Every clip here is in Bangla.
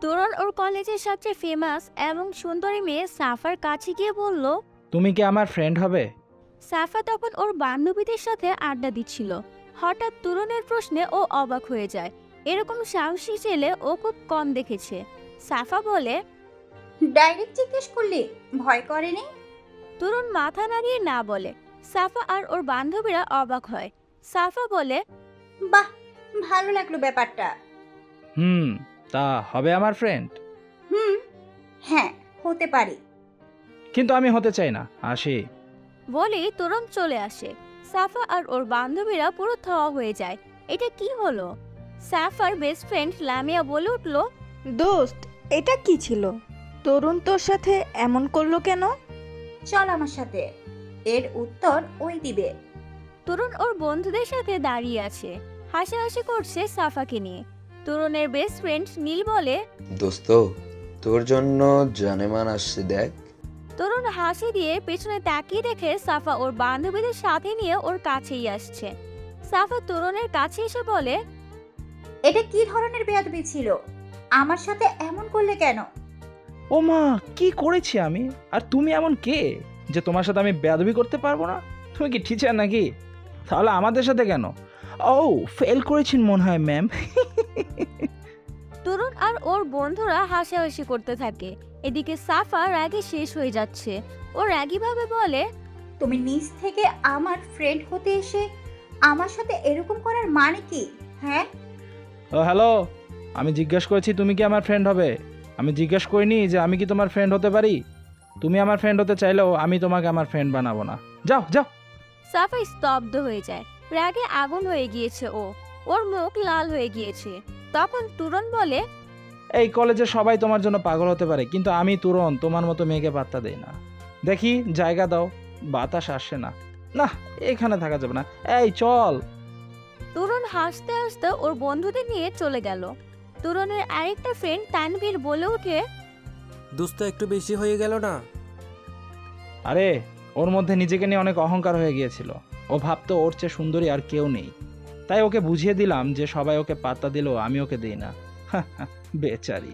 তরুণ ওর কলেজের সবচেয়ে ফেমাস এবং সুন্দরী মেয়ে সাফার কাছে গিয়ে বলল, তুমি কি আমার ফ্রেন্ড হবে? সাফা তখন ওর বান্ধবীদের সাথে আড্ডা দিচ্ছিল। হঠাৎ তরুণের প্রশ্নে ও অবাক হয়ে যায়। এরকম সাহসী ছেলে ও খুব কম দেখেছে। সাফা বলে, ডাইরেক্ট জিজ্ঞেস করলি, ভয় করেনি? তরুণ মাথা নাড়িয়ে না বলে। সাফা আর ওর বান্ধবীরা অবাক হয়। সাফা বলে, বাহ, ভালো লাগলো ব্যাপারটা। তা হবে আমার ফ্রেন্ড? হুম, হ্যাঁ, হতে পারি। কিন্তু আমি হতে চাই না, আসি। বলেই তরুণ চলে আসে। সাফা আর ওর বান্ধবীরা পুরো থ হয়ে যায়। এটা কি হলো? সাফার বেস্ট ফ্রেন্ড লামিয়া বলে উঠল, দোস্ত, এটা কি ছিল? তরুণ তোর সাথে এমন করলো কেন? চল আমার সাথে, এর উত্তর ওই দিবে। তরুণ ওর বন্ধুদের সাথে দাঁড়িয়ে আছে, হাসাহাসি করছে সাফাকে নিয়ে। তরুণের বেস্ট ফ্রেন্ড নীল বলে, দোস্ত, তোর জন্য জানেমান আসছে দেখ। তরুণ হাসি দিয়ে পেছনে তাকিয়ে দেখে সাফা ওর বান্ধবীদের সাথে নিয়ে ওর কাছেই আসছে। সাফা তরুণের কাছে এসে বলে, এটা কি ধরনের বেয়াদবি ছিল? আমার সাথে এমন করলে কেন? ও মা, কি করেছি আমি? আর তুমি এমন কে যে তোমার সাথে আমি বেয়াদবি করতে পারবো না? তুমি কি টিচার নাকি? তাহলে আমাদের সাথে কেন? ও, ফেল করেছেন মনে হয় ম্যাম। তরুণ আর ওর বন্ধুরা হাসাহাসি করতে থাকে। এদিকে সাফা রাগে শেষ হয়ে যাচ্ছে। ও রাগীভাবে বলে, তুমি নিজ থেকে আমার ফ্রেন্ড হতে এসে আমার সাথে এরকম করার মানে কি? হ্যাঁ, ও হ্যালো, আমি জিজ্ঞেস করেছি তুমি কি আমার ফ্রেন্ড হবে। আমি জিজ্ঞেস করিনি যে আমি কি তোমার ফ্রেন্ড হতে পারি। তুমি আমার ফ্রেন্ড হতে চাইলেও আমি তোমাকে আমার ফ্রেন্ড বানাবো না। যাও যাও। সাফা স্তব্ধ হয়ে যায়। রাগে আগুন হয়ে গিয়েছে ও। ওর মুখ লাল হয়ে গিয়েছে। তখন তরুণ বলে, এই কলেজে সবাই তোমার জন্য পাগল হতে পারে, কিন্তু আমি তুরন তোমার মতো মেয়েকে পাত্তা দেই না। দেখি জায়গা দাও, বাতাস আসে না। না, এখানে থাকা যাবে না, এই চল। তরুণ হাসতে হাসতে ওর বন্ধুদের নিয়ে চলে গেল। তরুণের আরেকটা ফ্রেন্ড তানভীর বলে ওঠে, দোস্ত একটু বেশি হয়ে গেল না? আরে, ওর মধ্যে নিজেকে নিয়ে অনেক অহংকার হয়ে গিয়েছিল। ও ভাবতো ওর চেয়ে সুন্দরী আর কেউ নেই। তাই ওকে বুঝিয়ে দিলাম যে সবাই ওকে পাত্তা দিলেও আমি ওকে দিই না। বেচারি।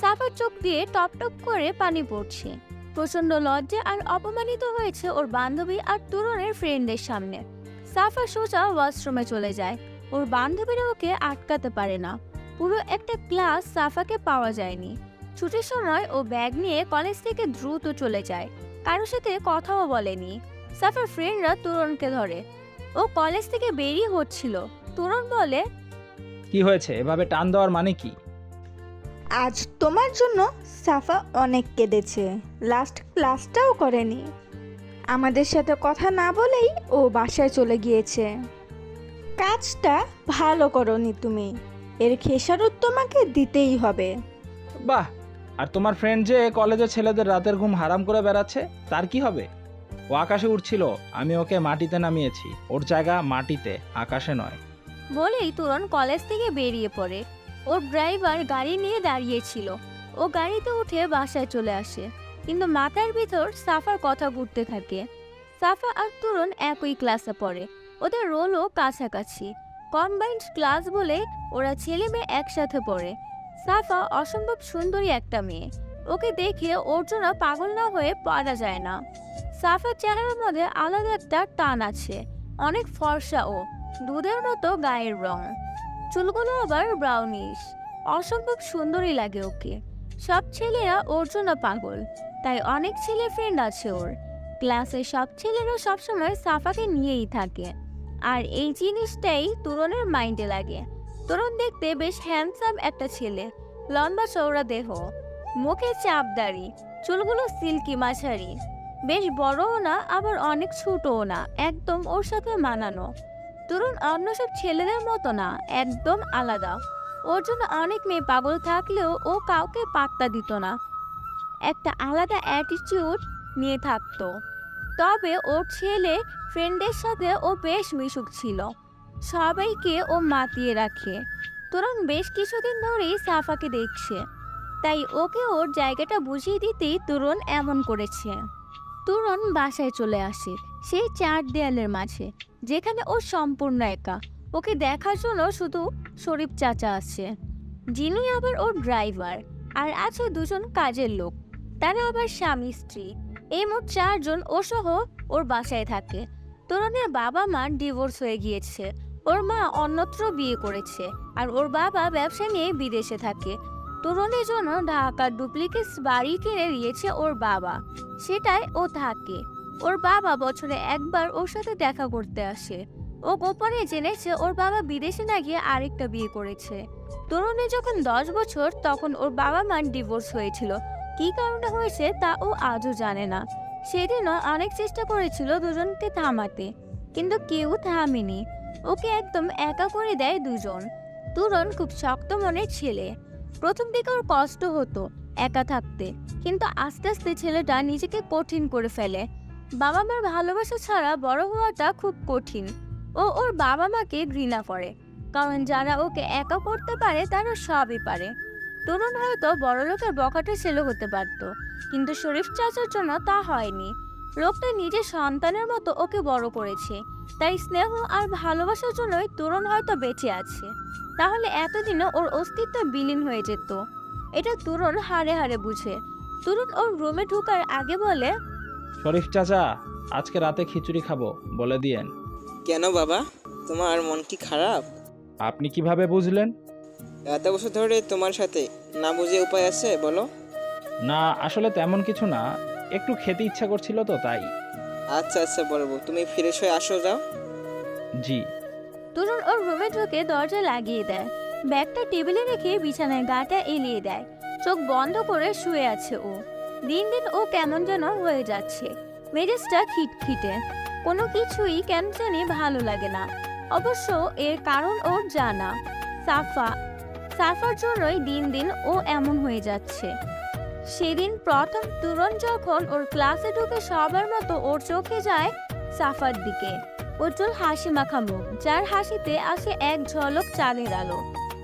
সাফার চোখ দিয়ে টপ টপ করে পানি পড়ছে। প্রচন্ড লজ্জা আর অপমানিত হয়েছে ওর বান্ধবী আর তরুণের ফ্রেন্ডদের সামনে। সাফা সোজা ওয়াশরুমে চলে যায়। ওর বান্ধবীরা ওকে আটকাতে পারে না। পুরো একটা ক্লাস সাফাকে পাওয়া যায়নি। ছুটির সময় ও ব্যাগ নিয়ে কলেজ থেকে দ্রুত চলে যায়। কারোর সাথে কথাও বলেনি। সাফার ফ্রেন্ডরা তরুণকে ধরে। ও কলেজ থেকে বেরিয়ে হচ্ছিল। তরুণ বলে, কি হয়েছে? এভাবে টান দেওয়ার মানে কি? আজ তোমার জন্য সাফা অনেক কেঁদেছে। লাস্ট ক্লাসটাও করেনি। আমাদের সাথে কথা না বলেই ও বাসায় চলে গিয়েছে। কাজটা ভালো করনি তুমি। এর খেসারত তোমাকে দিতেই হবে। বাহ, আর তোমার ফ্রেন্ড যে কলেজের ছেলেদের রাতের ঘুম হারাম করে বেড়াচ্ছে, তার কি হবে? ও আকাশে উঠছিল, আমি ওকে মাটিতে নামিয়েছি। ওর জায়গা মাটিতে, আকাশে নয়। বলেই তরুণ কলেজ থেকে বেরিয়ে পড়ে। ওর ড্রাইভার গাড়ি নিয়ে দাঁড়িয়েছিল। ও গাড়িতে উঠে বাসায় চলে আসে, কিন্তু মাথার ভিতর সাফার কথা ঘুরতে থাকে। সাফা আর তরুণ একই ক্লাসে পড়ে। ওদের রোলও কাছাকাছি। কম্বাইন্ড ক্লাস বলে ওরা ছেলে মেয়ে একসাথে পড়ে। সাফা অসম্ভব সুন্দরী একটা মেয়ে। ওকে দেখে ওর জন্য পাগল না হয়ে পারা যায় না। সাফার চেহারার মধ্যে আলাদা একটা টান আছে। অনেক ফর্সা ও, দুধের মতো গায়ের রং, চুলগুলো আবার ব্রাউনিশ। অসম্ভব সুন্দরী লাগে ওকে। সব ছেলেরা ওর জন্য পাগল, তাই অনেক ছেলে ফ্রেন্ড আছে ওর। ক্লাসের সব ছেলেরা সবসময় সাফাকে নিয়েই থাকে। আর এই জিনিসটাই তরুণের মাইন্ডে লাগে। তরুণ দেখতে বেশ হ্যান্ডসাম একটা ছেলে। লম্বা চওড়া দেহ, মুখে চাপ দাড়ি, চুলগুলো সিল্কি মাঝারি। বেশ বড়ও না আবার অনেক ছোটও না, একদম ওর সাথে মানানো। তরুণ অন্য সব ছেলেদের মতো না, একদম আলাদা। ওর জন্য অনেক মেয়ে পাগল থাকলেও ও কাউকে পাত্তা দিত না। একটা আলাদা অ্যাটিটিউড নিয়ে থাকতো। তবে ওর ছেলে ফ্রেন্ডদের সাথে ও বেশ মিশুক ছিল। সবাইকে ও মাতিয়ে রাখে। তরুণ বেশ কিছুদিন ধরেই সাফাকে দেখছে, তাই ওকে ওর জায়গাটা বুঝিয়ে দিতেই তরুণ এমন করেছে। তরুণ বাসায় চলে আসে, সেই চার দেয়ালের মাঝে, যেখানে ও সম্পূর্ণ একা। ওকে দেখার জন্য শুধু শরীফ চাচা আছে, যিনি আবার ওর ড্রাইভার। আর আছে দুজন কাজের লোক, তারা আবার স্বামী স্ত্রী। এই মোট 4 জন ও সহ ওর বাসায় থাকে। তরুণের বাবা মা ডিভোর্স হয়ে গিয়েছে, ওর মা অন্যত্র বিয়ে করেছে, আর ওর বাবা ব্যবসা নিয়ে বিদেশে থাকে। তরুণের জন্য ঢাকার ডুপ্লিকেট বাড়ি কিনে দিয়েছে ওর বাবা, সেটাই ও থাকে। ওর বাবা বছরে একবার ওর সাথে দেখা করতে আসে। ও গোপনে জেনেছে ওর বাবা বিদেশে না গিয়ে আরেকটা বিয়ে করেছে। তরুণের যখন 10 বছর তখন ওর বাবা মার ডিভোর্স হয়েছিল। কী কারণে হয়েছে তা ও আজও জানে না। সেদিনও অনেক চেষ্টা করেছিল দুজনকে থামাতে, কিন্তু কেউ থামেনি। ওকে একদম একা করে দেয় দুজন। তরুণ খুব শক্ত মনের ছেলে। প্রথম দিকে ওর কষ্ট হতো একা থাকতে, কিন্তু আস্তে আস্তে ছেলেটা নিজেকে কঠিন করে ফেলে। বাবা মার ভালোবাসা ছাড়া বড় হওয়াটা খুব কঠিন। ও ওর বাবা মাকে ঘৃণা করে, কারণ যারা ওকে একা করতে পারে তারা সবই পারে। তরুণ হয়তো বড়লোকের বখাটে ছেলে হতে পারত, কিন্তু শরীফ চাচার জন্য তা হয়নি। লোকটা নিজের সন্তানের মতো ওকে বড় করেছে, তাই স্নেহ আর ভালোবাসার জন্যই তরুণ হয়তো বেঁচে আছে। তাহলে এতদিনে ওর অস্তিত্ব বিলীন হয়ে যেত। এটা তরুণ হাড়ে হাড়ে বুঝে। তরুণ ওর রুমে ঢোকার আগে বলে, শরীফ চাচা, আজকে রাতে খিচুড়ি খাবো, বলে দিয়েন। কেন বাবা, তোমার মন কি খারাপ? আপনি কিভাবে বুঝলেন? এত বছর ধরে তোমার সাথে, না বুঝে উপায় আছে বলো? না, আসলে তেমন কিছু না, একটু খেতে ইচ্ছা করছিল তো তাই। আচ্ছা আচ্ছা বলবো, তুমি ফ্রেশ হয়ে আসো, যাও। জি। তরুণ ওর রুমে ঢুকে দরজা লাগিয়ে দেয়, ব্যাগটা টেবিলে রেখে বিছানায় গাটা এলিয়ে দেয়। চোখ বন্ধ করে শুয়ে আছে ও। দিন দিন ও কেমন যেন হয়ে যাচ্ছে, মেজাজটা খিটখিটে, কোনো কিছুই কেন জানি ভালো লাগে না। অবশ্য এর কারণ ওর জানা, সাফার জন্যই দিন দিন ও এমন হয়ে যাচ্ছে। সেদিন প্রথম তরুণ যখন ওর ক্লাসে ঢুকে সবার মতো ওর চোখে যায় সাফার দিকে। উজ্জ্বল হাসি মাখা মুখ, যার হাসিতে আসে এক ঝলক চাঁদের আলো।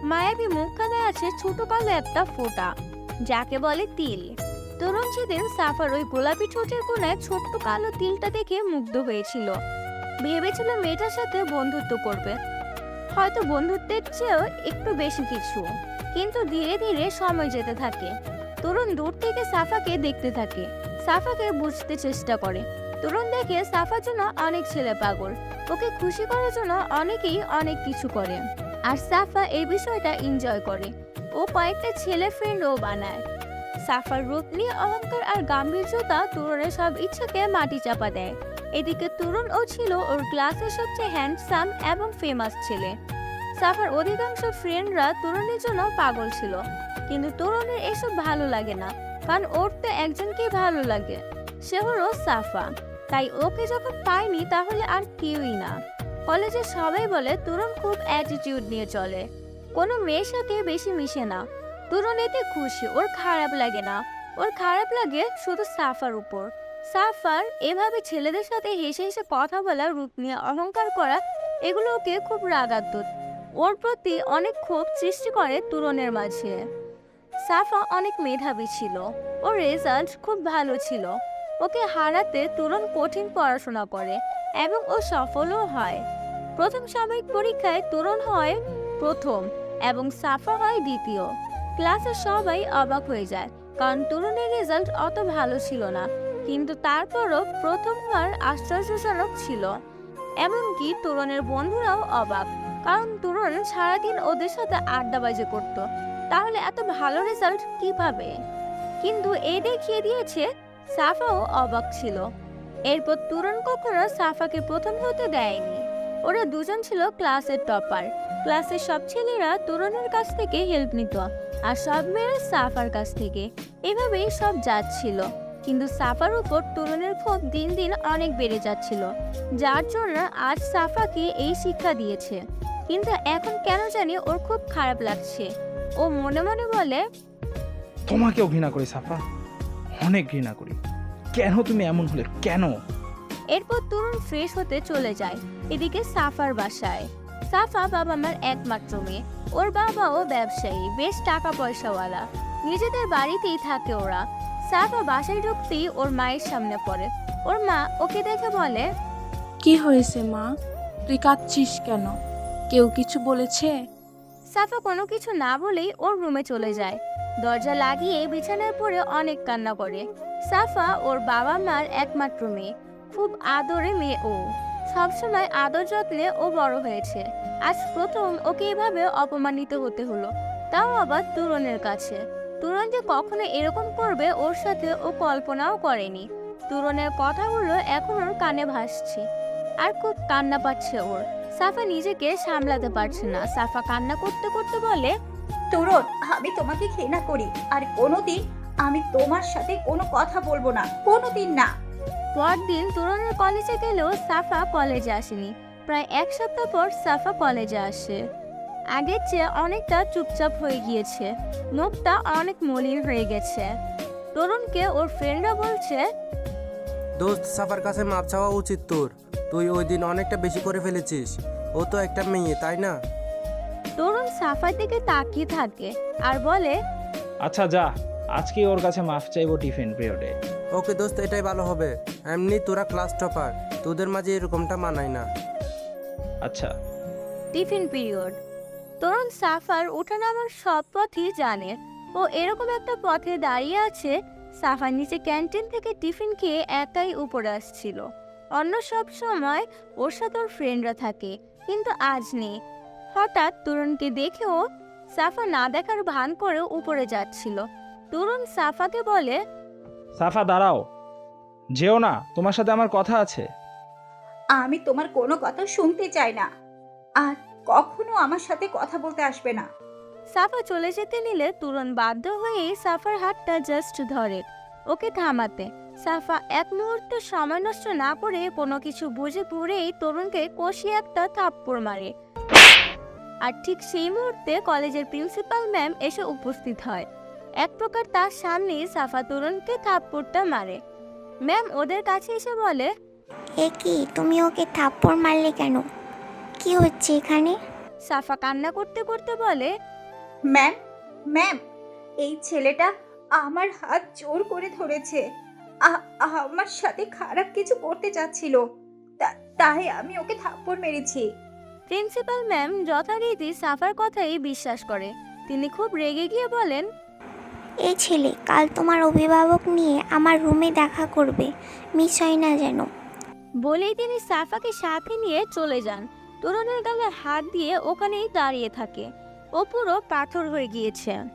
মায়াবী মুখখানে আছে ছোট কালো একটা ফোঁটা, যাকে বলে তিল। তরুণ সেদিন সাফার ওই গোলাপি ঠোঁটের কোণায় ছোট্ট কালো তিলটা দেখে মুগ্ধ হয়েছিল। ভেবেছিল মেয়েটার সাথে বন্ধুত্ব করবে, হয়তো বন্ধুত্বের চেয়েও একটু বেশি কিছু। কিন্তু ধীরে ধীরে সময় যেতে থাকে। তরুণ দূর থেকে সাফাকে দেখতে থাকে, সাফাকে বুঝতে চেষ্টা করে। তরুণ দেখে সাফার জন্য অনেক ছেলে পাগল, ওকে খুশি করার জন্য অনেকেই অনেক কিছু করে। আর সাফা এই বিষয়টা এনজয় করে। ও কয়েকটা ছেলে ফ্রেন্ডও বানায়। সাফার রূপ নিয়ে অহংকার আর গাম্ভীর্যতা তরুণের সব ইচ্ছাকে মাটি চাপা দেয়। এদিকে তরুণ ও ছিল ওর ক্লাসের সবচেয়ে হ্যান্ডসাম এবং ফেমাস ছেলে। সাফার অধিকাংশ ফ্রেন্ডরা তরুণের জন্য পাগল ছিল, কিন্তু তরুণের এসব ভালো লাগে না, কারণ ওর তো একজনকেই ভালো লাগে, সে হলো সাফা। তাই ওকে যখন পায়নি তাহলে আর কেউই না। কলেজে সবাই বলে তরুণ খুব অ্যাটিটিউড নিয়ে চলে, কোনো মেয়ের সাথে বেশি মিশে না। তরুণ এতে খুশি, ওর খারাপ লাগে না। ওর খারাপ লাগে শুধু সাফার উপর। সাফার এভাবে ছেলেদের সাথে হেসে হেসে কথা বলা, রূপ নিয়ে অহংকার করা, এগুলো ওকে খুব রাগাত। ওর প্রতি অনেক ক্ষোভ সৃষ্টি করে তরুণের মাঝে। সাফা অনেক মেধাবী ছিল, ওর রেজাল্ট খুব ভালো ছিল। ওকে হারাতে তরুণ কঠিন পড়াশোনা করে এবং ও সফলও হয়। প্রথম সাময়িক পরীক্ষায় তরুণ হয় প্রথম এবং সাফা হয় দ্বিতীয়। ক্লাসে সবাই অবাক হয়ে যায়, কারণ তরুণের রেজাল্ট অত ভালো ছিল না, কিন্তু তারপরও প্রথম হওয়ার আশ্চর্যজনক ছিল। এমনকি তরুণের বন্ধুরাও অবাক, কারণ তরুণ সারাদিন ওদের সাথে আড্ডাবাজি করত, তাহলে এত ভালো রেজাল্ট কিভাবে? কিন্তু এ দেখিয়ে দিয়েছে সাফাও অবাক ছিল। এরপর তরুণ কখনো সাফাকে প্রথম হতে দেয়নি। ওরা দুজন ছিল ক্লাসের টপার। ক্লাসের সব ছেলেরা তরুণের কাছ থেকে হেল্প নিত, আর সব মেয়েরা সাফার কাছ থেকে। এভাবেই সব যাচ্ছিল, কিন্তু সাফার উপর তরুণের ক্ষোভ দিন দিন অনেক বেড়ে যাচ্ছিল, যার জন্য আজ সাফাকে এই শিক্ষা দিয়েছে। কিন্তু এখন কেন জানি ওর খুব খারাপ লাগছে। ও মনে মনে বলে, তোমাকেও ঘৃণা করি সাফা, অনেক ঘৃণা করি। কেন তুমি এমন হলে, কেন? এরপর তরুণ ফ্রেশ হতে চলে যায় এদিকে সাফার বাসায়। সাফা বাবা মার একমাত্র মেয়ে। ওর বাবাও ব্যবসায়ী, বেশ টাকা পয়সাওয়ালা। নিজেদের বাড়িতেই থাকে ওরা। সাফা বাসায় ঢুকতেই ওর মায়ের সামনে পড়ে। ওর মা ওকে দেখে বলে, কি হয়েছে মা, তুই কাঁদছিস কেন? কেউ কিছু বলেছে? সাফা কোনো কিছু না বলেই ওর রুমে চলে যায়। দরজা লাগিয়ে বিছানায় পড়ে অনেক কান্না করে। সাফা ওর বাবা মার একমাত্র মেয়ে, খুব আদরে মেয়ে ও। সবসময় আদর যত্নে ও বড় হয়েছে। আজ প্রথম ওকে এভাবে অপমানিত হতে হলো, তাও আবার তুরনের কাছে। তুরন যে কখনো এরকম করবে ওর সাথে ও কল্পনাও করেনি। তুরনের কথাগুলো এখন ওর কানে ভাসছে আর খুব কান্না পাচ্ছে ওর। সাফা নিজেকে সামলাতে পারছে না। সাফা কান্না করতে করতে বলে, তুরন, আমি তোমাকে ঘৃণা করি, আর কোনোদিন আমি তোমার সাথে কোনো কথা বলবো না, কোনোদিন না। পরদিন তুরনের কলেজে গেলেও সাফা কলেজে আসেনি। প্রায় এক সপ্তাহ পর সাফা কলেজে আসে। আগের চেয়ে অনেকটা চুপচাপ হয়ে গিয়েছে, মুখটা অনেক মলিন হয়ে গেছে। তরুণকে ওর ফ্রেন্ডরা বলছে, দোস্ত, সাফার কাছে মাপ চাওয়া উচিত তোর। তুই ওই দিন অনেকটা বেশি করে ফেলেছিস। ও তো একটা মেয়ে, তাই না? তরুণ সাফার দিকে তাকিয়ে থাকে আর বলে, আচ্ছা যা, আজকে ওর কাছে মাফ চাইবো টিফিন পিরিয়ডে। ওকে দোস্ত, এটাই ভালো হবে। এমনি তোরা ক্লাস টপার, তোদের মাঝে এরকমটা মানায় না। আচ্ছা। Tiffin period. তরুণ সাফার ওঠানামার সব পথই জানে। ও এরকম একটা পথে দাঁড়িয়ে আছে। সাফা নিচে ক্যান্টিন থেকে টিফিন খেয়ে একাই উপরে আসছিল। অন্য সব সময় ওর সাথে ওর ফ্রেন্ডরা থাকে, কিন্তু আজ নেই। হঠাৎ তরুণকে দেখেও সাফা না দেখার ভান করে উপরে যাচ্ছিল। তরুণ সাফাকে বলে, সাফা দাঁড়াও, যেও না, তোমার সাথে আমার কথা আছে। আমি তোমার কোনো কথা শুনতে চাই না, আর কখনো আমার সাথে কথা বলতে আসবে না। সাফা চলে যেতে নিলে তরুণ বাধ্য হয়ে সাফার হাতটা জাস্ট ধরে ওকে থামাতে। সাফা এক মুহূর্ত সময় নষ্ট না করে কোনো কিছু বুঝে পড়েই তরুণকে কষিয়ে একটা থাপ্পড় মারে। আর ঠিক সেই মুহূর্তে কলেজের প্রিন্সিপাল ম্যাম এসে উপস্থিত হয়। এক প্রকার তার সামনেই সাফা তরুণকে থাপ্পড়টা মারে। ম্যাম ওদের কাছে এসে বলে, এ কি, তুমি ওকে থাপ্পড় মারলে কেন? কি হচ্ছে এখানে? সাফা কান্না করতে করতে বলে, ম্যাম, ম্যাম, এই ছেলেটা আমার হাত জোর করে ধরেছে। আমার সাথে খারাপ কিছু করতে চাচ্ছিল, তাই আমি ওকে থাপ্পড় মেরেছি। প্রিন্সিপাল ম্যাম যথারীতি সাফার কথাই বিশ্বাস করে। তিনি খুব রেগে গিয়ে বলেন, এই ছেলে কাল তোমার অভিভাবক নিয়ে আমার রুমে দেখা করবে, মিস হয় না যেন। বলেই তিনি সাফাকে সাথে নিয়ে চলে যান। তরুণের গালে হাত দিয়ে ওখানেই দাঁড়িয়ে থাকে। ও পুরো পাথর হয়ে গিয়েছে।